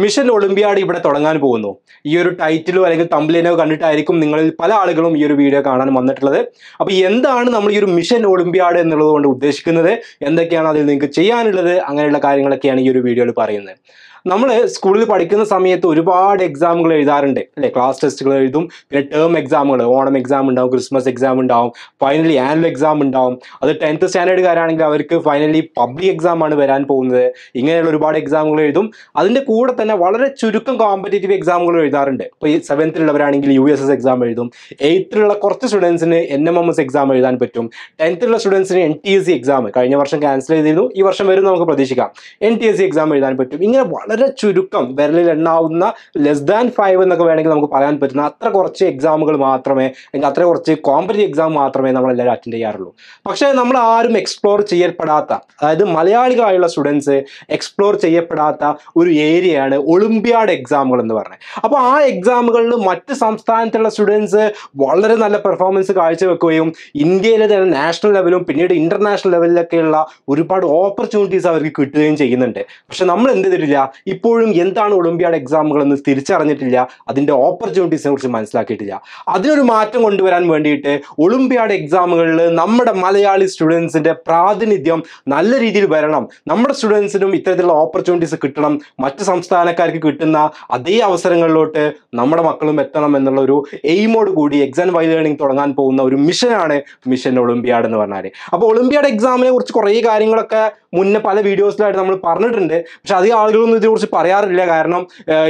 Mission Olympiad ഇവിടെ തുടങ്ങാൻ പോകുന്നു. ഈ ഒരു ടൈറ്റിലോ അല്ലെങ്കിൽ തംബ്നെയിലോ കണ്ടിട്ടായിരിക്കും നിങ്ങളിൽ പല ആളുകളും ഈ ഒരു വീഡിയോ കാണാൻ വന്നിട്ടുള്ളത്. അപ്പോൾ എന്താണ് നമ്മൾ ഈ ഒരു മിഷൻ ഒളിമ്പ്യാഡ് എന്നുള്ളത് കൊണ്ട് ഉദ്ദേശിക്കുന്നത്, എന്തൊക്കെയാണ് അതിൽ നിങ്ങൾക്ക് ചെയ്യാനുള്ളത്, അങ്ങനെയുള്ള കാര്യങ്ങളൊക്കെയാണ് ഈ ഒരു വീഡിയോയിൽ പറയുന്നത്. നമ്മൾ സ്കൂളിൽ പഠിക്കുന്ന സമയത്ത് ഒരുപാട് എക്സാമുകൾ എഴുതാറുണ്ട് അല്ലേ. ക്ലാസ് ടെസ്റ്റുകൾ എഴുതും, പിന്നെ ടേം എക്സാമുകൾ, ഓണം എക്സാം ഉണ്ടാവും, ക്രിസ്മസ് എക്സാം ഉണ്ടാവും, ഫൈനലി ആനുവൽ എക്സാം ഉണ്ടാവും. അത് 10th സ്റ്റാൻഡേർഡുകാരാണെങ്കിൽ അവർക്ക് ഫൈനലി പബ്ലിക് എക്സാം ആണ് വരാൻ പോകുന്നത്. ഇങ്ങനെയുള്ള ഒരുപാട് എക്സാമുകൾ എഴുതും. അതിൻ്റെ കൂടെ തന്നെ വളരെ ചുരുക്കം കോമ്പറ്റേറ്റീവ് എക്സാമുകൾ എഴുതാറുണ്ട്. ഇപ്പോൾ ഈ 7th ഉള്ളവരാണെങ്കിൽ USS എക്സാം എഴുതും. 8th കുറച്ച് സ്റ്റുഡൻസിന് NMMS എക്സാം എഴുതാൻ പറ്റും. 10th സ്റ്റുഡൻസിന് NTSE എക്സാം കഴിഞ്ഞ വർഷം ക്യാൻസൽ ചെയ്തിരുന്നു, ഈ വർഷം വരും നമുക്ക് പ്രതീക്ഷിക്കാം. NTSE എക്സാം എഴുതാൻ പറ്റും. ഇങ്ങനെ വളരെ ചുരുക്കം, വിരലിൽ എണ്ണാവുന്ന <5 എന്നൊക്കെ വേണമെങ്കിൽ നമുക്ക് പറയാൻ പറ്റുന്ന അത്ര കുറച്ച് എക്സാമുകൾ മാത്രമേ, അല്ലെങ്കിൽ അത്ര കുറച്ച് കോമ്പറ്റേറ്റീവ് എക്സാം മാത്രമേ നമ്മളെല്ലാവരും അറ്റൻഡ് ചെയ്യാറുള്ളൂ. പക്ഷേ നമ്മൾ ആരും എക്സ്പ്ലോർ ചെയ്യപ്പെടാത്ത, അതായത് മലയാളികളായുള്ള സ്റ്റുഡൻസ് എക്സ്പ്ലോർ ചെയ്യപ്പെടാത്ത ഒരു ഏരിയയാണ് ഒളിമ്പ്യാഡ് എക്സാമുകൾ എന്ന് പറഞ്ഞത്. അപ്പോൾ ആ എക്സാമുകളിൽ മറ്റ് സംസ്ഥാനത്തുള്ള സ്റ്റുഡൻസ് വളരെ നല്ല പെർഫോമൻസ് കാഴ്ചവെക്കുകയും ഇന്ത്യയിലെ തന്നെ നാഷണൽ ലെവലും പിന്നീട് ഇന്റർനാഷണൽ ലെവലിലൊക്കെയുള്ള ഒരുപാട് ഓപ്പർച്യൂണിറ്റീസ് അവർക്ക് കിട്ടുകയും ചെയ്യുന്നുണ്ട്. പക്ഷെ നമ്മൾ എന്ത് ചെയ്തിട്ടില്ല, ഇപ്പോഴും എന്താണ് ഒളിമ്പ്യാഡ് എക്സാമുകൾ എന്ന് തിരിച്ചറിഞ്ഞിട്ടില്ല, അതിൻ്റെ ഓപ്പർച്യൂണിറ്റീസിനെ കുറിച്ച് മനസ്സിലാക്കിയിട്ടില്ല. അതിനൊരു മാറ്റം കൊണ്ടുവരാൻ വേണ്ടിയിട്ട് ഒളിമ്പ്യാഡ് എക്സാമുകളിൽ നമ്മുടെ മലയാളി സ്റ്റുഡൻസിൻ്റെ പ്രാതിനിധ്യം നല്ല രീതിയിൽ വരണം, നമ്മുടെ സ്റ്റുഡൻസിനും ഇത്തരത്തിലുള്ള ഓപ്പർച്യൂണിറ്റീസ് കിട്ടണം, മറ്റ് സംസ്ഥാനക്കാർക്ക് കിട്ടുന്ന അതേ അവസരങ്ങളിലോട്ട് നമ്മുടെ മക്കളും എത്തണം എന്നുള്ള ഒരു എയിമോട് കൂടി XandY Learning തുടങ്ങാൻ പോകുന്ന ഒരു മിഷനാണ് മിഷൻ ഒളിമ്പ്യാഡ് എന്ന് പറഞ്ഞാൽ. അപ്പോൾ ഒളിമ്പ്യാഡ് എക്സാമിനെ കുറിച്ച് കുറേ കാര്യങ്ങളൊക്കെ മുന്നേ പല വീഡിയോസിലായിട്ട് നമ്മൾ പറഞ്ഞിട്ടുണ്ട്. പക്ഷെ അധികം ആളുകളൊന്നും ഇതിനെക്കുറിച്ച് പറയാറില്ല. കാരണം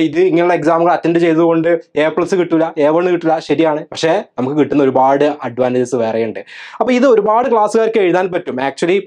ഇത് ഇങ്ങനെയുള്ള എക്സാമുകൾ അറ്റൻഡ് ചെയ്തുകൊണ്ട് A+ കിട്ടില്ല, A1 കിട്ടില്ല, ശരിയാണ്. പക്ഷേ നമുക്ക് കിട്ടുന്ന ഒരുപാട് അഡ്വാൻറ്റേജസ് വേറെയുണ്ട്. അപ്പോൾ ഇത് ഒരുപാട് ക്ലാസ്സുകാർക്ക് എഴുതാൻ പറ്റും. ആക്ച്വലി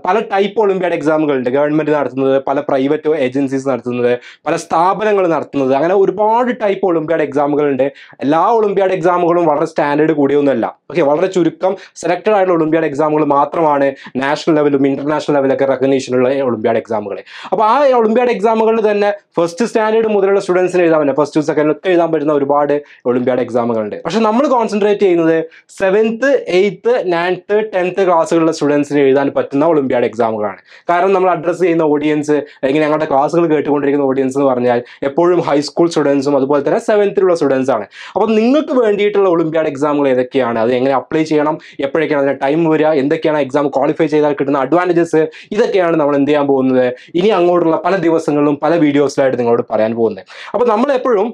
പല ടൈപ്പ് ഒളിമ്പ്യാഡ് എക്സാമുകളുണ്ട്. ഗവൺമെൻറ് നടത്തുന്നത്, പല പ്രൈവറ്റ് ഏജൻസീസ് നടത്തുന്നത്, പല സ്ഥാപനങ്ങൾ നടത്തുന്നത്, അങ്ങനെ ഒരുപാട് ടൈപ്പ് ഒളിമ്പ്യാഡ് എക്സാമുകളുണ്ട്. എല്ലാ ഒളിമ്പ്യാഡ് എക്സാമുകളും വളരെ സ്റ്റാൻഡേർഡ് കൂടിയൊന്നുമല്ല. ഓക്കെ, വളരെ ചുരുക്കം സെലക്റ്റഡ് ആയിട്ടുള്ള ഒളിമ്പ്യാഡ് എക്സാമുകൾ മാത്രമാണ് നാഷണൽ ലെവലും ഇന്റർനാഷണൽ ലെവലൊക്കെ റെക്കഗ്നീഷനുള്ള ഒളിമ്പ്യാഡ് എക്സാമുകൾ. അപ്പോൾ ആ ഒളിമ്പ്യാഡ് എക്സാമുകളിൽ തന്നെ ഫസ്റ്റ് സ്റ്റാൻഡേർഡ് മുതലുള്ള സ്റ്റുഡൻസിന് എഴുതാൻ പറ്റുന്ന, ഫസ്റ്റ് സെക്കൻഡ് ഒക്കെ എഴുതാൻ പറ്റുന്ന ഒരുപാട് ഒളിമ്പ്യാഡ് എക്സാമുകളുണ്ട്. പക്ഷെ നമ്മൾ കോൺസെൻട്രേറ്റ് ചെയ്യുന്നത് 7th 8th 9th 10th ക്ലാസ്സുകളിലെ സ്റ്റുഡൻസിന് എഴുതാൻ പറ്റുന്ന ഒളിമ്പ്യാഡ് എക്സാമുകളാണ്. കാരണം നമ്മൾ അഡ്രസ്സ് ചെയ്യുന്ന ഓഡിയൻസ്, അല്ലെങ്കിൽ ഞങ്ങളുടെ ക്ലാസ്സുകൾ കേട്ടുകൊണ്ടിരിക്കുന്ന ഓഡിയൻസ് എന്ന് പറഞ്ഞാൽ എപ്പോഴും ഹൈസ്കൂൾ സ്റ്റുഡൻസും അതുപോലെ തന്നെ 7th സ്റ്റുഡൻസ് ആണ്. അപ്പോൾ നിങ്ങൾക്ക് വേണ്ടിയിട്ടുള്ള ഒളിമ്പ്യാഡ് എക്സാമുകൾ ഏതൊക്കെയാണ്, അത് എങ്ങനെ അപ്ലൈ ചെയ്യണം, എപ്പോഴൊക്കെയാണ് അതിന്റെ ടൈം വരിക, എന്തൊക്കെയാണ് എക്സാം ക്വാളിഫൈ ചെയ്താൽ കിട്ടുന്ന അഡ്വാൻറ്റേജസ്, ഇതൊക്കെയാണ് നമ്മൾ എന്ത് ചെയ്യാൻ പോകുന്നത് ഇനി അങ്ങോട്ടുള്ള പല ദിവസങ്ങളിലും പല വീഡിയോസിലായിട്ട് നിങ്ങളോട് പറയാൻ പോകുന്നത്. അപ്പോൾ നമ്മൾ എപ്പോഴും,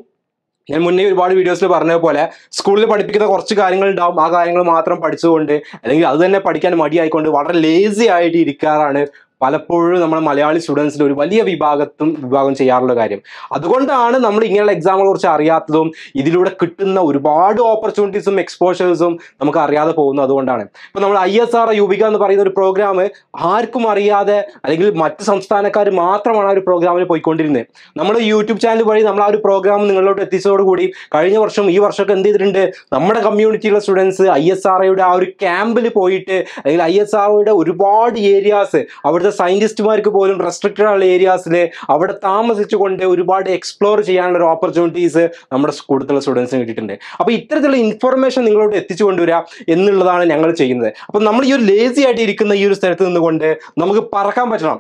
ഞാൻ മുന്നേ ഒരുപാട് വീഡിയോസിൽ പറഞ്ഞ പോലെ, സ്കൂളിൽ പഠിപ്പിക്കുന്ന കുറച്ച് കാര്യങ്ങൾ ഉണ്ടാവും, ആ കാര്യങ്ങൾ മാത്രം പഠിച്ചുകൊണ്ട് അല്ലെങ്കിൽ അത് തന്നെ പഠിക്കാൻ മടിയായിക്കൊണ്ട് വളരെ ലേസി ആയിട്ട് ഇരിക്കാറാണ് പലപ്പോഴും നമ്മൾ മലയാളി സ്റ്റുഡൻസിൽ ഒരു വലിയ വിഭാഗം ചെയ്യാറുള്ള കാര്യം. അതുകൊണ്ടാണ് നമ്മൾ ഇങ്ങനെയുള്ള എക്സാമുകളെ കുറിച്ച് അറിയാത്തതും ഇതിലൂടെ കിട്ടുന്ന ഒരുപാട് ഓപ്പർച്യൂണിറ്റീസും എക്സ്പോഷേഴ്സും നമുക്ക് അറിയാതെ പോകുന്നു. അതുകൊണ്ടാണ് ഇപ്പോൾ നമ്മൾ IISER യുവിക എന്ന് പറയുന്ന ഒരു പ്രോഗ്രാം ആർക്കും അറിയാതെ, അല്ലെങ്കിൽ മറ്റ് സംസ്ഥാനക്കാർ മാത്രമാണ് ആ ഒരു പ്രോഗ്രാമിൽ പോയിക്കൊണ്ടിരുന്നത്. നമ്മൾ യൂട്യൂബ് ചാനൽ വഴി നമ്മൾ ആ ഒരു പ്രോഗ്രാം നിങ്ങളിലോട്ട് എത്തിച്ചതോടുകൂടി കഴിഞ്ഞ വർഷം ഈ വർഷമൊക്കെ എന്ത് ചെയ്തിട്ടുണ്ട്, നമ്മുടെ കമ്മ്യൂണിറ്റിയിലുള്ള സ്റ്റുഡൻസ് IISERയുടെ ആ ഒരു ക്യാമ്പിൽ പോയിട്ട്, അല്ലെങ്കിൽ IISERയുടെ ഒരുപാട് ഏരിയാസ്, അവിടുത്തെ സയന്റിസ്റ്റുമാർക്ക് പോലും റെസ്ട്രിക്റ്റഡ് ആയുള്ള ഏരിയാസിൽ അവിടെ താമസിച്ചുകൊണ്ട് ഒരുപാട് എക്സ്പ്ലോർ ചെയ്യാനുള്ള ഒരു ഓപ്പർച്യൂണിറ്റീസ് നമ്മുടെ കൂടുതലുള്ള സ്റ്റുഡൻസിന് കിട്ടിയിട്ടുണ്ട്. അപ്പോൾ ഇത്തരത്തിലുള്ള ഇൻഫർമേഷൻ നിങ്ങളോട് എത്തിച്ചു കൊണ്ടുവരിക എന്നുള്ളതാണ് ഞങ്ങൾ ചെയ്യുന്നത്. അപ്പം നമ്മൾ ഈ ഒരു ലേസി ആയിട്ട് ഇരിക്കുന്ന ഈ ഒരു സ്ഥലത്ത് നിന്നുകൊണ്ട് നമുക്ക് പറക്കാൻ പറ്റണം.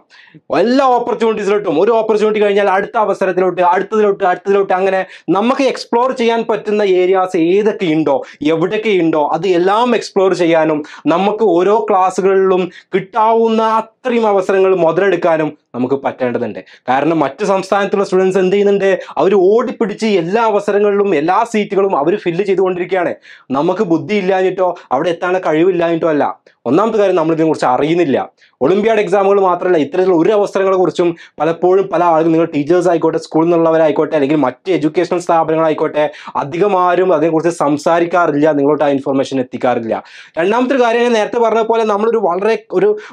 എല്ലാ ഓപ്പർച്യൂണിറ്റീസിലോട്ടും, ഒരു ഓപ്പർച്യൂണിറ്റി കഴിഞ്ഞാൽ അടുത്ത അവസരത്തിലോട്ട്, അടുത്തതിലോട്ട് അങ്ങനെ നമുക്ക് എക്സ്പ്ലോർ ചെയ്യാൻ പറ്റുന്ന ഏരിയാസ് ഏതൊക്കെയുണ്ടോ, എവിടെയൊക്കെയുണ്ടോ അത് എല്ലാം എക്സ്പ്ലോർ ചെയ്യാനും നമുക്ക് ഓരോ ക്ലാസ്സുകളിലും കിട്ടാവുന്ന അത്രയും അവസരങ്ങൾ മുതലെടുക്കാനും നമുക്ക് പറ്റേണ്ടതുണ്ട്. കാരണം മറ്റ് സംസ്ഥാനത്തുള്ള സ്റ്റുഡൻസ് എന്ത് ചെയ്യുന്നുണ്ട്, അവർ ഓടിപ്പിടിച്ച് എല്ലാ അവസരങ്ങളിലും എല്ലാ സീറ്റുകളും അവർ ഫില്ല് ചെയ്തുകൊണ്ടിരിക്കുകയാണ്. നമുക്ക് ബുദ്ധി ഇല്ലാഞ്ഞിട്ടോ അവിടെ എത്താനുള്ള കഴിവില്ലാഞ്ഞിട്ടോ അല്ല. ഒന്നാമത്തെ കാര്യം, നമ്മൾ ഇതിനെക്കുറിച്ച് അറിയുന്നില്ല. ഒളിമ്പ്യാഡ് എക്സാമുകൾ മാത്രമല്ല, ഇത്തരത്തിലുള്ള ഒരു അവസരങ്ങളെ കുറിച്ചും പലപ്പോഴും പല ആളുകൾ, നിങ്ങൾ ടീച്ചേഴ്സ് ആയിക്കോട്ടെ, സ്കൂളിൽ നിന്നുള്ളവരായിക്കോട്ടെ, അല്ലെങ്കിൽ മറ്റ് എഡ്യൂക്കേഷണൽ സ്ഥാപനങ്ങളായിക്കോട്ടെ, അധികം ആരും അതിനെക്കുറിച്ച് സംസാരിക്കാറില്ല, നിങ്ങളോട്ട് ആ ഇൻഫർമേഷൻ എത്തിക്കാറില്ല. രണ്ടാമത്തെ കാര്യം, ഞാൻ നേരത്തെ പറഞ്ഞ പോലെ നമ്മളൊരു വളരെ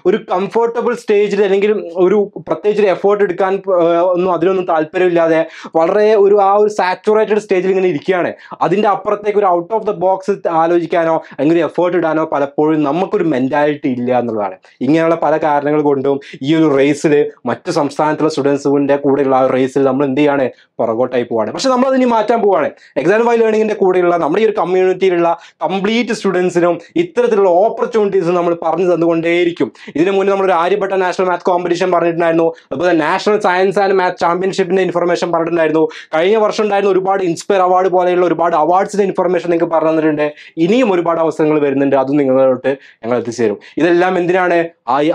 ഒരു കംഫർട്ടബിൾ സ്റ്റേജിൽ, അല്ലെങ്കിൽ ഒരു പ്രത്യേകിച്ച് എഫേർട്ട് എടുക്കാൻ അതിനൊന്നും താല്പര്യമില്ലാതെ വളരെ ആ ഒരു സാച്ചുറേറ്റഡ് സ്റ്റേജിൽ ഇങ്ങനെ ഇരിക്കുകയാണ്. അതിൻ്റെ അപ്പുറത്തേക്ക് ഒരു ഔട്ട് ഓഫ് ദ ബോക്സ് ആലോചിക്കാനോ അല്ലെങ്കിൽ എഫേർട്ട് ഇടാനോ പലപ്പോഴും നമുക്കൊരു മെന്റാലിറ്റി ഇല്ല എന്നുള്ളതാണ്. ഇങ്ങനെയുള്ള പല കാരണങ്ങൾ കൊണ്ടും ഈ ഒരു റേസിൽ, മറ്റ് സംസ്ഥാനത്തുള്ള സ്റ്റുഡൻസിൻ്റെ കൂടെയുള്ള ആ റേസിൽ നമ്മൾ എന്ത് ചെയ്യാണ്, പുറകോട്ടായി പോവാണ്. പക്ഷെ നമ്മളതിനി മാറ്റാൻ പോവാണ്. XandY Learningന്റെ കൂടെയുള്ള നമ്മുടെ ഈ ഒരു കമ്മ്യൂണിറ്റിയിലുള്ള കംപ്ലീറ്റ് സ്റ്റുഡൻസിനും ഇത്തരത്തിലുള്ള ഓപ്പർച്യൂണിറ്റീസ് നമ്മൾ പറഞ്ഞു തന്നുകൊണ്ടേയിരിക്കും. ഇതിന് മുന്നേ നമ്മളൊരു ആര്യഭട്ട നാഷണൽ മാത്സ് കോമ്പറ്റീഷൻ പറഞ്ഞിട്ടുണ്ടായിരുന്നു. പറഞ്ഞിട്ടുണ്ടായിരുന്നു. അതുപോലെ നാഷണൽ സയൻസ് ആൻഡ് മാത്സ് ചാമ്പ്യൻഷിപ്പിന്റെ ഇൻഫർമേഷൻ പറഞ്ഞിട്ടുണ്ടായിരുന്നു. കഴിഞ്ഞ വർഷം ഉണ്ടായിരുന്ന ഒരുപാട് ഇൻസ്പയർ അവാർഡ് പോലെയുള്ള ഒരുപാട് അവാർഡ്സിന്റെ ഇൻഫർമേഷൻ നിങ്ങൾക്ക് പറഞ്ഞു തന്നിട്ടുണ്ട്. ഇനിയും ഒരുപാട് അവസരങ്ങൾ വരുന്നുണ്ട്, അതും നിങ്ങളോട്ട് ഞങ്ങൾ എത്തിച്ചേരും. ഇതെല്ലാം എന്തിനാണ്?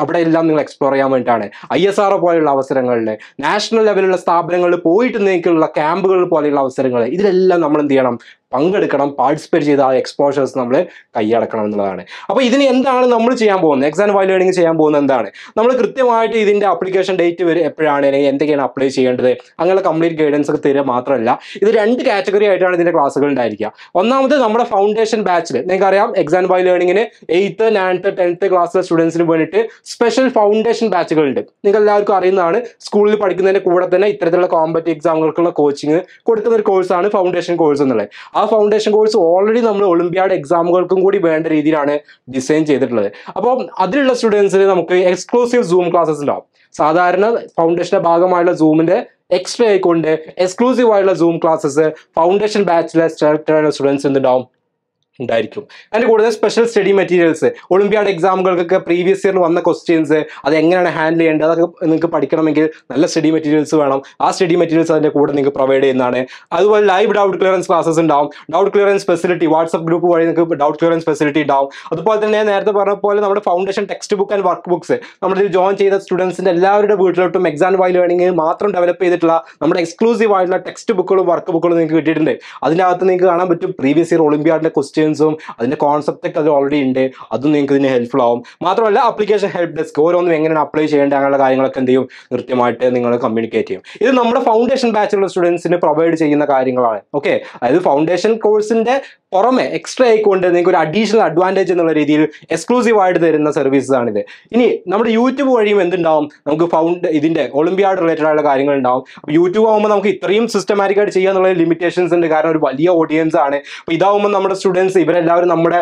അവിടെ എല്ലാം നിങ്ങൾ എക്സ്പ്ലോർ ചെയ്യാൻ വേണ്ടിയിട്ടാണ്. ISR പോലെയുള്ള അവസരങ്ങളിൽ, നാഷണൽ ലെവലുള്ള സ്ഥാപനങ്ങളിൽ പോയിട്ട് നിങ്ങൾക്കുള്ള ക്യാമ്പുകൾ പോലെയുള്ള അവസരങ്ങൾ, ഇതിലെല്ലാം നമ്മൾ എന്ത് ചെയ്യണം? പങ്കെടുക്കണം, പാർട്ടിസിപ്പേറ്റ് ചെയ്ത് ആ എക്സ്പോഷേഴ്സ് നമ്മൾ കൈയടക്കണം എന്നുള്ളതാണ്. അപ്പോൾ ഇതിന് എന്താണ് നമ്മൾ ചെയ്യാൻ പോകുന്നത്? XandY Learning ചെയ്യാൻ പോകുന്നത് എന്താണ്? നമ്മൾ കൃത്യമായിട്ട് ഇതിന്റെ ആപ്ലിക്കേഷൻ ഡേറ്റ് വരെ എപ്പോഴാണ്, അല്ലെങ്കിൽ എന്തൊക്കെയാണ് അപ്ലൈ ചെയ്യേണ്ടത്, അങ്ങനെ കംപ്ലീറ്റ് ഗൈഡൻസ് ഒക്കെ തരിക മാത്രമല്ല, ഇത് 2 കാറ്റഗറി ആയിട്ടാണ് ഇതിന്റെ ക്ലാസ്സുകൾ ഉണ്ടായിരിക്കുക. ഒന്നാമത് നമ്മുടെ ഫൗണ്ടേഷൻ ബാച്ചിൽ നിങ്ങൾക്കറിയാം XandY Learningന് 8th, 9th, 10th ക്ലാസ്സിലെ സ്റ്റുഡൻസിന് വേണ്ടിയിട്ട് സ്പെഷ്യൽ ഫൗണ്ടേഷൻ ബാച്ചുകളുണ്ട്. നിങ്ങൾക്ക് എല്ലാവർക്കും അറിയുന്നതാണ്. സ്കൂളിൽ പഠിക്കുന്നതിന്റെ കൂടെ തന്നെ ഇത്തരത്തിലുള്ള കോമ്പറ്റീവ് എക്സാമുകൾക്കുള്ള കോച്ചിങ് കൊടുക്കുന്ന ഒരു കോഴ്സാണ് ഫൗണ്ടേഷൻ കോഴ്സ് എന്നുള്ളത്. ആ ഫൗണ്ടേഷൻ കോഴ്സ് ഓൾറെഡി നമ്മൾ ഒളിമ്പ്യാഡ് എക്സാമുകൾക്കും കൂടി വേണ്ട രീതിയിലാണ് ഡിസൈൻ ചെയ്തിട്ടുള്ളത്. അപ്പോൾ അതിലുള്ള സ്റ്റുഡൻസിന് നമുക്ക് എക്സ്ക്ലൂസീവ് സൂം ക്ലാസ്സസ് ഉണ്ടാവും. സാധാരണ ഫൗണ്ടേഷന്റെ ഭാഗമായുള്ള സൂമിന്റെ എക്സ്ട്രാ ആയിക്കൊണ്ട് എക്സ്ക്ലൂസീവ് ആയിട്ടുള്ള സൂം ക്ലാസ്സസ് ഫൗണ്ടേഷൻ ബാച്ചിലെ സ്റ്റുഡൻസ് ഉണ്ടാവും ഉണ്ടായിരിക്കും. അതിന്റെ കൂടുതൽ സ്പെഷ്യൽ സ്റ്റഡി മെറ്റീരിയൽസ്, ഒളിമ്പ്യാഡ് എക്സാമുകൾക്കൊക്കെ പ്രീവിയസ് ഇയറിൽ വന്ന ക്വസ്റ്റ്യൻസ് അത് എങ്ങനെയാണ് ഹാൻഡിൽ ചെയ്യേണ്ടത്, അതൊക്കെ നിങ്ങൾക്ക് പഠിക്കണമെങ്കിൽ നല്ല സ്റ്റഡി മെറ്റീരിയൽസ് വേണം. ആ സ്റ്റഡി മെറ്റീരിയൽസ് അതിന്റെ കൂടെ നിങ്ങൾക്ക് പ്രൊവൈഡ് ചെയ്യുന്നതാണ്. അതുപോലെ ലൈവ് ഡൗട്ട് ക്ലിയറൻസ് ക്ലാസ്സസ് ഉണ്ടാവും. Doubt clearance facility WhatsApp group വഴി നിങ്ങൾക്ക് ഡൗട്ട് ക്ലിയറൻസ് ഫെസിലിറ്റി ഉണ്ടാവും. അതുപോലെ തന്നെ നേരത്തെ പറഞ്ഞ പോലെ നമ്മുടെ foundation text book and work books നമ്മളിൽ ജോയിൻ ചെയ്ത സ്റ്റുഡൻസിന്റെ എല്ലാവരുടെ വീട്ടിലോട്ടും XandY Learning മാത്രം ഡെവലപ്പ് ചെയ്തിട്ടുള്ള നമ്മുടെ എക്സ്ക്ലൂസീവ് ആയിട്ടുള്ള ടെക്സ്റ്റ് ബുക്കുകളും വർക്ക് ബുക്കുകളും നിങ്ങൾക്ക് കിട്ടിയിട്ടുണ്ട്. അതിൻ്റെ അകത്ത് നിങ്ങൾക്ക് കാണാൻ പറ്റും പ്രീവിയസ് ഇയർ ഒളിമ്പ്യാഡിന്റെ ക്വസ്റ്റ്യൻസും അതിന്റെ കോൺസെപ്റ്റ് ഒക്കെ അത് ഓൾറെഡി ഉണ്ട്. അതും നിങ്ങൾക്ക് ഇതിന് ഹെൽപ്ഫുൾ ആവും. മാത്രമല്ല ആപ്ലിക്കേഷൻ ഹെൽപ്പ് ഡെസ്ക് ഓരോന്നും എങ്ങനെയാണ് അപ്ലൈ ചെയ്യേണ്ടത് അങ്ങനെയുള്ള കാര്യങ്ങളൊക്കെ എന്ത് ചെയ്യും കൃത്യമായിട്ട് നിങ്ങൾ കമ്മ്യൂണിക്കേറ്റ് ചെയ്യും. ഇത് നമ്മുടെ ഫൗണ്ടേഷൻ ബാച്ചിലുള്ള സ്റ്റുഡൻസിന് പ്രൊവൈഡ് ചെയ്യുന്ന കാര്യങ്ങളാണ്. ഓക്കെ, അതായത് ഫൗണ്ടേഷൻ കോഴ്സിന്റെ പുറമെ എക്സ്ട്രാ ആയിക്കൊണ്ട് നിങ്ങൾക്ക് ഒരു അഡീഷണൽ അഡ്വാൻറ്റേജ് എന്നുള്ള രീതിയിൽ എക്സ്ക്ലൂസീവ് ആയിട്ട് തരുന്ന സർവീസസ് ആണിത്. ഇനി നമ്മുടെ യൂട്യൂബ് വഴിയും എന്തുണ്ടാവും, നമുക്ക് ഇതിന്റെ ഒളിമ്പ്യാഡ് റിലേറ്റഡ് ആയിട്ടുള്ള കാര്യങ്ങൾ ഉണ്ടാവും. അപ്പോൾ യൂട്യൂബ് ആകുമ്പോൾ നമുക്ക് ഇത്രയും സിസ്റ്റമാറ്റിക് ആയിട്ട് ചെയ്യാന്നുള്ള ലിമിറ്റേഷൻസ് ഉണ്ട്, കാരണം ഒരു വലിയ ഓഡിയൻസ് ആണ്. അപ്പോൾ ഇതാവുമ്പോൾ നമ്മുടെ സ്റ്റുഡൻസ് ഇവരെല്ലാവരും നമ്മുടെ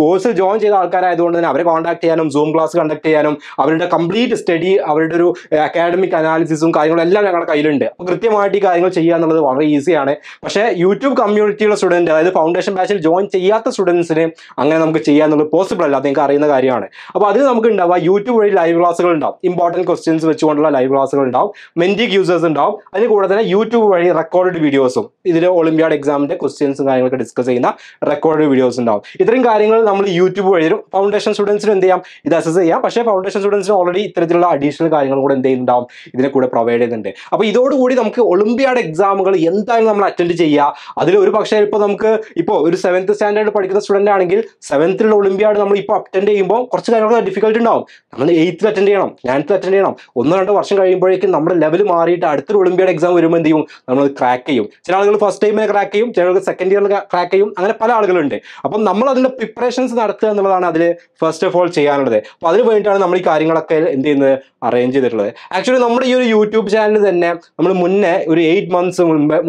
കോഴ്സിൽ ജോയിൻ ചെയ്ത ആൾക്കാരായതുകൊണ്ട് തന്നെ അവരെ കോൺടാക്ട് ചെയ്യാനും സൂം ക്ലാസ് കണ്ടക്ട് ചെയ്യാനും അവരുടെ കംപ്ലീറ്റ് സ്റ്റഡി അവരുടെ ഒരു അക്കാഡമിക് അനാലിസിസും കാര്യങ്ങളും എല്ലാം ഞങ്ങളുടെ കയ്യിലുണ്ട്. അപ്പോൾ കൃത്യമായിട്ട് ഈ കാര്യങ്ങൾ ചെയ്യുക എന്നുള്ളത് വളരെ ഈസിയാണ്. പക്ഷേ യൂട്യൂബ് കമ്മ്യൂണിറ്റിയുള്ള സ്റ്റുഡൻറ്റ്, അതായത് ഫൗണ്ടേഷൻ ബാച്ചിൽ ജോയിൻ ചെയ്യാത്ത സ്റ്റുഡൻസിന് അങ്ങനെ നമുക്ക് ചെയ്യാന്നുള്ളത് പോസിബിൾ അല്ല, അത് നിങ്ങൾക്ക് അറിയുന്ന കാര്യമാണ്. അപ്പോൾ അതിന് നമുക്ക് ഉണ്ടാവുക യൂട്യൂബ് വഴി ലൈവ് ക്ലാസ്സുകൾ ഉണ്ടാവും, ഇമ്പോർട്ടൻറ്റ് ക്വസ്റ്റ്യൻസ് വെച്ചുകൊണ്ടുള്ള ലൈവ് ക്ലാസ്സുകൾ ഉണ്ടാവും, മെന്റിക് യൂസേഴ്സ് ഉണ്ടാവും. അതിന് കൂടെ തന്നെ യൂട്യൂബ് വഴി റെക്കോർഡ് വീഡിയോസും ഇതിൽ ഒളിമ്പ്യാഡ് എക്സാമിന്റെ ക്വസ്റ്റ്യൻസും കാര്യങ്ങളൊക്കെ ഡിസ്കസ് ചെയ്യുന്ന റെക്കോർഡ് വീഡിയോസ് ഉണ്ടാവും. ഇത്രയും കാര്യങ്ങൾ നമ്മൾ യൂട്യൂബ് വഴിയും ഫൗണ്ടേഷൻ സ്റ്റുഡൻസിന് എന്ത് ചെയ്യാം, ഇത് അസസ് ചെയ്യാം. പക്ഷേ ഫൗണ്ടേഷൻ സ്റ്റുഡൻസിന് ഓൾറെഡി ഇത്തരത്തിലുള്ള അഡീഷണൽ കാര്യങ്ങൾ കൂടെ എന്ത് ചെയ്യുന്നുണ്ടാവും, ഇതിനെ കൂടെ പ്രൊവൈഡ് ചെയ്യുന്നുണ്ട്. അപ്പോൾ ഇതോടുകൂടി നമുക്ക് ഒളിമ്പ്യാഡ് എക്സാമുകൾ എന്തായാലും നമ്മൾ അറ്റൻഡ് ചെയ്യുക. അതിൽ ഒരു പക്ഷേ ഇപ്പോൾ നമുക്ക് ഇപ്പോൾ ഒരു 7th സ്റ്റാൻഡേർഡ് പഠിക്കുന്ന സ്റ്റുഡൻ്റ് ആണെങ്കിൽ 7th ഒളിമ്പ്യാഡ് നമ്മൾ ഇപ്പോൾ അറ്റൻഡ് ചെയ്യുമ്പോൾ കുറച്ച് കാര്യങ്ങൾ ഡിഫിക്കൽട്ട് ഉണ്ടാവും. നമ്മൾ 8th അറ്റൻഡ് ചെയ്യണം, 9th അറ്റൻഡ് ചെയ്യണം. 1-2 വർഷം കഴിയുമ്പോഴേക്കും നമ്മുടെ ലെവൽ മാറിയിട്ട് അടുത്തൊരു ഒളിമ്പ്യാഡ് എക്സാം വരുമ്പോൾ എന്ത് ചെയ്യും, നമ്മൾ ക്രാക്ക് ചെയ്യും. ചില ആളുകൾ ഫസ്റ്റ് ടൈമിൽ ക്രാക്ക് ചെയ്യും, ചില ആളുകൾ സെക്കൻഡ് ഇയറിൽ ക്രാക്ക് ചെയ്യും, അങ്ങനെ പല ആളുകളുണ്ട്. അപ്പം നമ്മൾ അതിൻ്റെ പ്രിപ്പറേഷൻസ് നടത്തുക എന്നുള്ളതാണ് അതിൽ ഫസ്റ്റ് ഓഫ് ഓൾ ചെയ്യാനുള്ളത്. അപ്പോൾ അതിന് വേണ്ടിയിട്ടാണ് നമ്മൾ ഈ കാര്യങ്ങളൊക്കെ എന്ത് ചെയ്യുന്നത്, അറേഞ്ച് ചെയ്തിട്ടുള്ളത്. ആക്ച്വലി നമ്മുടെ ഈ ഒരു യൂട്യൂബ് ചാനൽ തന്നെ നമ്മൾ മുന്നേ ഒരു 8 months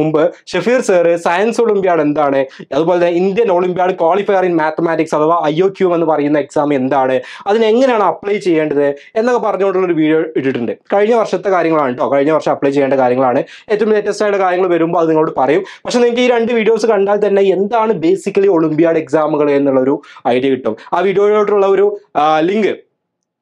മുമ്പ് ഷഫീർ സാറ് സയൻസ് ഒളിമ്പ്യാഡ് എന്താണ്, അതുപോലെ തന്നെ Indian Olympiad qualifier in mathematics അഥവാ IOQ എന്ന് പറയുന്ന എക്സാം എന്താണ്, അതിനെങ്ങനെയാണ് അപ്ലൈ ചെയ്യേണ്ടത് എന്നൊക്കെ പറഞ്ഞുകൊണ്ടുള്ളൊരു വീഡിയോ ഇട്ടിട്ടുണ്ട്. കഴിഞ്ഞ വർഷത്തെ കാര്യങ്ങളാണ് കേട്ടോ, കഴിഞ്ഞ വർഷം അപ്ലൈ ചെയ്യേണ്ട കാര്യങ്ങളാണ്. ഏറ്റവും ലേറ്റസ്റ്റ് ആയിട്ട് കാര്യങ്ങൾ വരുമ്പോൾ അത് നിങ്ങളോട് പറയും. പക്ഷെ നിങ്ങൾക്ക് ഈ 2 വീഡിയോസ് കണ്ടാൽ തന്നെ എന്താണ് ബേസിക്കലി ഒളിമ്പ്യാഡ് എക്സാമുകൾ എന്നുള്ളൊരു ഐഡിയ കിട്ടും. ആ വീഡിയോയിലോട്ടുള്ള ഒരു ലിങ്ക്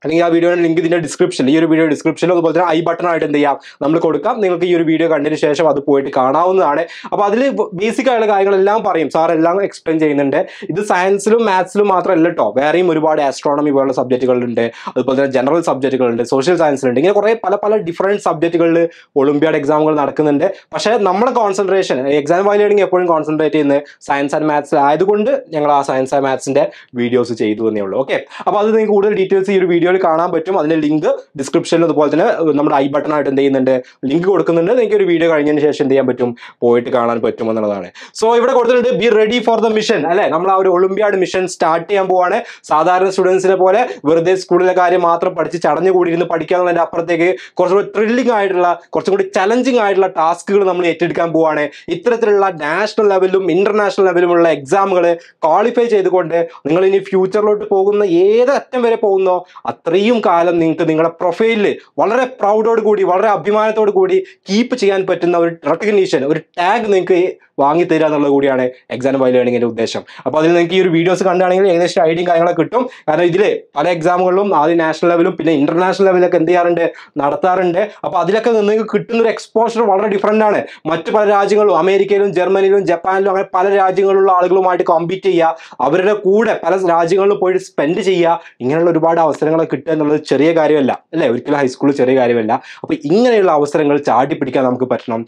അല്ലെങ്കിൽ ആ വീഡിയോയുടെ ലിങ്ക് ഇതിന്റെ ഡിസ്ക്രിപ്ഷൻ, ഈ ഒരു വീഡിയോ ഡിസ്ക്രിപ്ഷനിലും അതുപോലെ തന്നെ ബട്ടൺ ആയിട്ട് എന്ത് ചെയ്യാം നമ്മൾ കൊടുക്കാം. നിങ്ങൾക്ക് ഈ ഒരു വീഡിയോ കണ്ടതിന് ശേഷം അത് പോയിട്ട് കാണാവുന്നതാണ്. അപ്പോൾ അതിൽ ബേസിക് ആയിട്ടുള്ള കാര്യങ്ങളെല്ലാം പറയും, സാർ എല്ലാം എക്സ്പ്ലെയിൻ ചെയ്യുന്നുണ്ട്. ഇത് സയൻസിലും മാത്സിലും മാത്രമല്ല കേട്ടോ, വേറെയും ഒരുപാട് ആസ്ട്രോണമി പോലുള്ള സബ്ജക്റ്റുകളുണ്ട്, അതുപോലെ തന്നെ ജനറൽ സബ്ജക്റ്റുകളുണ്ട്, സോഷ്യൽ സയൻസിലുണ്ട്. ഇങ്ങനെ കുറേ പല ഡിഫറെൻറ്റ് സബ്ജക്റ്റുകളിൽ ഒളിമ്പ്യാഡ് എക്സാമുകൾ നടക്കുന്നുണ്ട്. പക്ഷേ നമ്മുടെ കോൺസെൻട്രേഷൻ XandY Learning എപ്പോഴും കോൺസെൻട്രേറ്റ് ചെയ്യുന്നത് സയൻസ് ആൻഡ് മാത്സ് ആയതുകൊണ്ട് ഞങ്ങൾ ആ സയൻസ് ആൻഡ് മാത്സിന്റെ വീഡിയോസ് ചെയ്തു എന്നേ ഉള്ളൂ. ഓക്കെ, അപ്പോൾ അത് നിങ്ങൾക്ക് കൂടുതൽ ഡീറ്റെയിൽസ് ഈ ഒരു വീഡിയോ കാണാൻ പറ്റും. അതിന്റെ ലിങ്ക് ഡിസ്ക്രിപ്ഷനിൽ അതുപോലെ തന്നെ നമ്മുടെ ബട്ടൺ ആയിട്ട് എന്ത് ചെയ്യുന്നുണ്ട്, ലിങ്ക് കൊടുക്കുന്നുണ്ട്. നിങ്ങൾക്ക് ഒരു വീഡിയോ കഴിഞ്ഞതിന് ശേഷം എന്ത് ചെയ്യാൻ പറ്റും, പോയിട്ട് കാണാൻ പറ്റും എന്നുള്ളതാണ്. സോ ഇവിടെ കൊടുത്തിട്ടുണ്ട് be ready for the mission അല്ലെ, നമ്മൾ ആ ഒരു ഒളിമ്പ്യാഡ് മിഷൻ സ്റ്റാർട്ട് ചെയ്യാൻ പോവാണ്. സാധാരണ സ്റ്റുഡൻസിനെ പോലെ വെറുതെ സ്കൂളിലെ കാര്യം മാത്രം പഠിച്ച് ചടഞ്ഞു കൂടി ഇരുന്ന് പഠിക്കാന്നുള്ളതിന്റെ അപ്പുറത്തേക്ക് കുറച്ചുകൂടി ത്രില്ലിംഗ് ആയിട്ടുള്ള, കുറച്ചും കൂടി ചലഞ്ചിങ് ആയിട്ടുള്ള ടാസ്കുകൾ നമ്മൾ ഏറ്റെടുക്കാൻ പോവാണ്. ഇത്തരത്തിലുള്ള നാഷണൽ ലെവലിലും ഇന്റർനാഷണൽ ലെവലിലുമുള്ള എക്സാമുകൾ ക്വാളിഫൈ ചെയ്തുകൊണ്ട് നിങ്ങൾ ഇനി ഫ്യൂച്ചറിലോട്ട് പോകുന്ന ഏത് അറ്റം വരെ പോകുന്നോ അത്രയും കാലം നിങ്ങൾക്ക് നിങ്ങളുടെ പ്രൊഫൈലിൽ വളരെ പ്രൗഡോട് കൂടി വളരെ അഭിമാനത്തോട് കൂടി കീപ്പ് ചെയ്യാൻ പറ്റുന്ന ഒരു റെക്കഗ്നീഷൻ, ഒരു ടാഗ് നിങ്ങൾക്ക് വാങ്ങി തരിക എന്നുള്ളത് കൂടിയാണ് XandY ലേണിംഗിന്റെ ഉദ്ദേശം. അപ്പോൾ അതിൽ നിങ്ങൾക്ക് ഈ ഒരു വീഡിയോസ് കണ്ടാണെങ്കിൽ ഏകദേശം ഐഡിയയും കാര്യങ്ങളൊക്കെ കിട്ടും. കാരണം ഇതിൽ പല എക്സാമുകളിലും ആദ്യം നാഷണൽ ലെവലും പിന്നെ ഇന്റർനാഷണൽ ലെവലൊക്കെ എന്ത് ചെയ്യാറുണ്ട്, നടത്താറുണ്ട്. അപ്പോൾ അതിലൊക്കെ നിങ്ങൾക്ക് കിട്ടുന്ന ഒരു എക്സ്പോഷർ വളരെ ഡിഫറൻ്റ് ആണ്. മറ്റു പല രാജ്യങ്ങളും അമേരിക്കയിലും ജർമ്മനിയിലും ജപ്പാനിലും അങ്ങനെ പല രാജ്യങ്ങളിലുള്ള ആളുകളുമായിട്ട് കോമ്പീറ്റ് ചെയ്യുക, അവരുടെ കൂടെ പല രാജ്യങ്ങളിൽ പോയിട്ട് സ്പെൻഡ് ചെയ്യുക, ഇങ്ങനെയുള്ള ഒരുപാട് അവസരങ്ങളൊക്കെ കിട്ടുക എന്നുള്ളത് ചെറിയ കാര്യമല്ല അല്ലേ, ഒരിക്കലും ഹൈസ്കൂളിൽ ചെറിയ കാര്യമല്ല. അപ്പോൾ ഇങ്ങനെയുള്ള അവസരങ്ങൾ ചാടി പിടിക്കാൻ നമുക്ക് പറ്റണം.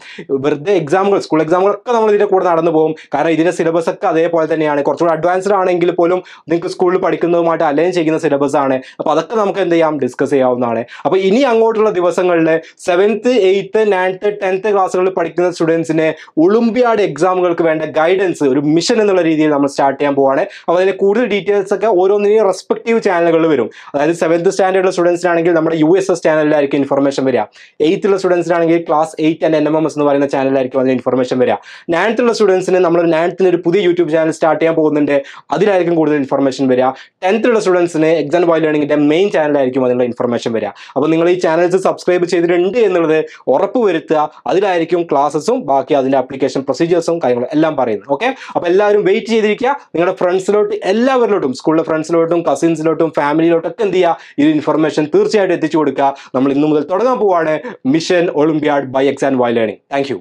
വെറുതെ എക്സാമുകൾ, സ്കൂൾ എക്സാമുകളൊക്കെ നമ്മൾ ഇതിന്റെ കൂടെ നടന്നു പോകും. കാരണം ഇതിന്റെ സിലബസ് ഒക്കെ അതേപോലെ തന്നെയാണ്. കുറച്ചുകൂടി അഡ്വാൻസ്ഡ് ആണെങ്കിൽ പോലും നിങ്ങൾക്ക് സ്കൂളിൽ പഠിക്കുന്നതുമായിട്ട് അലൈൻ ചെയ്യുന്ന സിലബസ് ആണ്. അപ്പോൾ അതൊക്കെ നമുക്ക് എന്ത് ചെയ്യാം, ഡിസ്കസ് ചെയ്യാവുന്നതാണ്. അപ്പോൾ ഇനി അങ്ങോട്ടുള്ള ദിവസങ്ങളിൽ 7th 8th 9th 10th ക്ലാസ്സുകളിൽ പഠിക്കുന്ന സ്റ്റുഡൻസിന് ഒളിമ്പിയാഡ് എക്സാമുകൾക്ക് വേണ്ട ഗൈഡൻസ് ഒരു മിഷൻ എന്നുള്ള രീതിയിൽ നമ്മൾ സ്റ്റാർട്ട് ചെയ്യാൻ പോവാണ്. അപ്പോൾ അതിന്റെ കൂടുതൽ ഡീറ്റെയിൽസ് ഒക്കെ ഓരോന്നിനെയും റെസ്പെക്റ്റീവ് ചാനലുകളിൽ വരും. അതായത് 7th സ്റ്റാൻഡേർഡിലെ സ്റ്റുഡൻസിനാണെങ്കിൽ നമ്മുടെ USS ചാനലിലായിരിക്കും ഇൻഫർമേഷൻ വരിക. 8th സ്റ്റുഡൻസിനാണെങ്കിൽ ക്ലാസ് 8 ആൻഡ് NMMS എന്ന് പറയുന്ന ചാനലിലായിരിക്കും അതിന് ഇൻഫർമേഷൻ വരിക. 9th സ്റ്റുഡൻസിന് നമ്മൾ 9th ഒരു പുതിയ യൂട്യൂബ് ചാനൽ സ്റ്റാർട്ട് ചെയ്യാൻ പോകുന്നുണ്ട്, അതിലായിരിക്കും കൂടുതൽ ഇൻഫർമേഷൻ വരിക. 10th സ്റ്റുഡൻസിന് XandY ലേണിംഗിന്റെ മെയിൻ ചാനലായിരിക്കും അതിനുള്ള ഇൻഫർമേഷൻ വരിക. അപ്പോൾ നിങ്ങൾ ഈ ചാനൽസ് സബ്സ്ക്രൈബ് ചെയ്തിട്ടുണ്ട് എന്നുള്ളത് ഉറപ്പ് വരുത്തുക. അതിലായിരിക്കും ക്ലാസ്സസും ബാക്കി അതിന്റെ ആപ്ലിക്കേഷൻ പ്രൊസീജിയേഴ്സും കാര്യങ്ങളും എല്ലാം പറയുന്നത്. ഓക്കെ, അപ്പോൾ എല്ലാവരും വെയിറ്റ് ചെയ്തിരിക്കുക. നിങ്ങളുടെ ഫ്രണ്ട്സിലോട്ട് എല്ലാവരിലോട്ടും, സ്കൂളിലെ ഫ്രണ്ട്സിലോട്ടും കസിൻസിലോട്ടും ഫാമിലിയിലോട്ടും ഒക്കെ എന്ത് ചെയ്യുക, ഈ ഇൻഫർമേഷൻ തീർച്ചയായിട്ടും എത്തിച്ചു കൊടുക്കുക. നമ്മൾ ഇന്നു മുതൽ തുടങ്ങാൻ പോവാണ് mission olympiad by XandY learning. Thank U.